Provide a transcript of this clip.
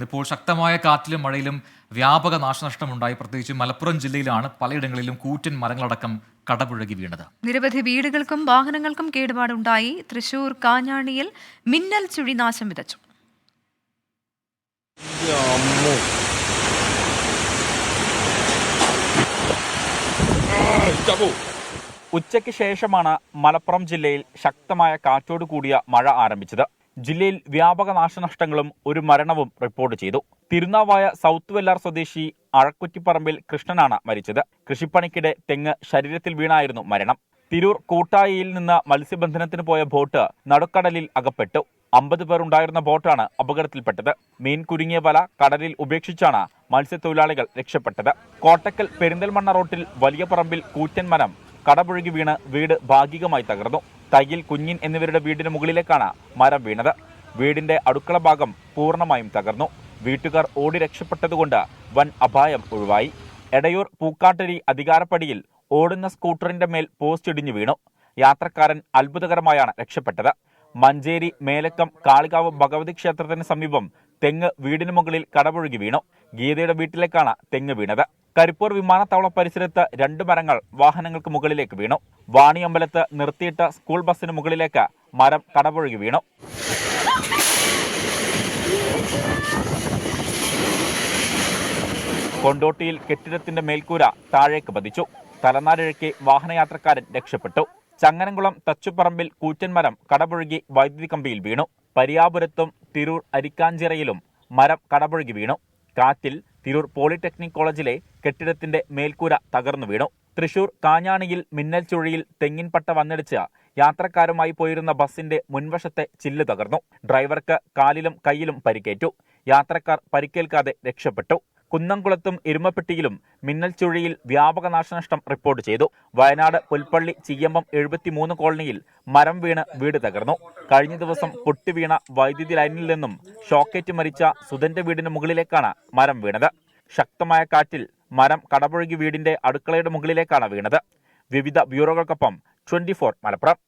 ഇപ്പോൾ ശക്തമായ കാറ്റിലും മഴയിലും വ്യാപക നാശനഷ്ടമുണ്ടായി. പ്രത്യേകിച്ച് മലപ്പുറം ജില്ലയിലാണ് പലയിടങ്ങളിലും കൂറ്റൻ മരങ്ങളടക്കം കടപുഴകി വീണത്. നിരവധി വീടുകൾക്കും വാഹനങ്ങൾക്കും കേടുപാടുണ്ടായി. തൃശൂർ കാഞ്ഞാണിയിൽ മിന്നൽ ചുഴി നാശം വിതച്ചു. ഉച്ചയ്ക്ക് ശേഷമാണ് മലപ്പുറം ജില്ലയിൽ ശക്തമായ കാറ്റോട് കൂടിയ മഴ ആരംഭിച്ചത്. ജില്ലയിൽ വ്യാപക നാശനഷ്ടങ്ങളും ഒരു മരണവും റിപ്പോർട്ട് ചെയ്തു. തിരുനാവായ സൗത്ത് വെല്ലാർ സ്വദേശി അഴക്കുറ്റിപ്പറമ്പിൽ കൃഷ്ണനാണ് മരിച്ചത്. കൃഷിപ്പണിക്കിടെ തെങ്ങ് ശരീരത്തിൽ വീണായിരുന്നു മരണം. തിരൂർ കൂട്ടായിയിൽ നിന്ന് മത്സ്യബന്ധനത്തിന് പോയ ബോട്ട് നടുക്കടലിൽ അകപ്പെട്ടു. 50 പേർ ഉണ്ടായിരുന്ന ബോട്ടാണ് അപകടത്തിൽപ്പെട്ടത്. മീൻ കുരുങ്ങിയ വല കടലിൽ ഉപേക്ഷിച്ചാണ് മത്സ്യത്തൊഴിലാളികൾ രക്ഷപ്പെട്ടത്. കോട്ടക്കൽ പെരിന്തൽമണ്ണ റോട്ടിൽ വലിയ പറമ്പിൽ കൂറ്റൻ മരം കടപുഴകി വീണ് വീട് ഭാഗികമായി തകർന്നു. തയ്യിൽ കുഞ്ഞിൻ എന്നിവരുടെ വീടിന് മുകളിലേക്കാണ് മരം വീണത്. വീടിന്റെ അടുക്കള ഭാഗം പൂർണ്ണമായും തകർന്നു. വീട്ടുകാർ ഓടി രക്ഷപ്പെട്ടതുകൊണ്ട് വൻ അപായം ഒഴിവായി. എടയൂർ പൂക്കാട്ടരി അധികാരപ്പടിയിൽ ഓടുന്ന സ്കൂട്ടറിന്റെ മേൽ പോസ്റ്റ് ഇടിഞ്ഞു വീണു. യാത്രക്കാരൻ അത്ഭുതകരമായാണ് രക്ഷപ്പെട്ടത്. മഞ്ചേരി മേലക്കം കാളികാവ് ഭഗവതി ക്ഷേത്രത്തിന് സമീപം തെങ്ങ് വീടിന് മുകളിൽ കടപുഴകി വീണു. ഗീതയുടെ വീട്ടിലേക്കാണ് തെങ്ങ് വീണത്. കരിപ്പൂർ വിമാനത്താവള പരിസരത്ത് 2 മരങ്ങൾ വാഹനങ്ങൾക്ക് മുകളിലേക്ക് വീണു. വാണിയമ്പലത്ത് നിർത്തിയിട്ട സ്കൂൾ ബസിന് മുകളിലേക്ക് മരം കടപുഴകി വീണു. കൊണ്ടോട്ടിയിൽ കെട്ടിടത്തിന്റെ മേൽക്കൂര താഴേക്ക് പതിച്ചു. തലനാരിഴയ്ക്ക് വാഹനയാത്രക്കാരൻ രക്ഷപ്പെട്ടു. ചങ്ങനംകുളം തച്ചുപറമ്പിൽ കൂറ്റൻ മരം കടപുഴകി വൈദ്യുതി കമ്പിയിൽ വീണു. പരിയാപുരത്തും തിരൂർ അരിക്കാഞ്ചിറയിലും മരം കടപുഴകി വീണു. കാറ്റിൽ തിരൂർ പോളിടെക്നിക് കോളേജിലെ കെട്ടിടത്തിന്റെ മേൽക്കൂര തകർന്നു വീണു. തൃശൂർ കാഞ്ഞാണിയിൽ മിന്നൽ ചുഴിയിൽ തെങ്ങിൻപട്ട വന്നിടിച്ച് യാത്രക്കാരുമായി പോയിരുന്ന ബസിന്റെ മുൻവശത്തെ ചില്ല് തകർന്നു. ഡ്രൈവർക്ക് കാലിലും കൈയിലും പരിക്കേറ്റു. യാത്രക്കാർ പരിക്കേൽക്കാതെ രക്ഷപ്പെട്ടു. കുന്നംകുളത്തും എരുമപ്പെട്ടിയിലും മിന്നൽ ചുഴിയിൽ വ്യാപക നാശനഷ്ടം റിപ്പോർട്ട് ചെയ്തു. വയനാട് പുൽപ്പള്ളി ചീയമ്പം 73 കോളനിയിൽ മരം വീണ് വീട് തകർന്നു. കഴിഞ്ഞ ദിവസം പൊട്ടിവീണ വൈദ്യുതി ലൈനിൽ നിന്നും ഷോക്കേറ്റ് മരിച്ച സുധന്റെ വീടിന് മുകളിലേക്കാണ് മരം വീണത്. ശക്തമായ കാറ്റിൽ മരം കടപുഴകി വീടിന്റെ അടുക്കളയുടെ മുകളിലേക്കാണ് വീണത്. വിവിധ ബ്യൂറോകൾക്കൊപ്പം 24 മലപ്പുറം.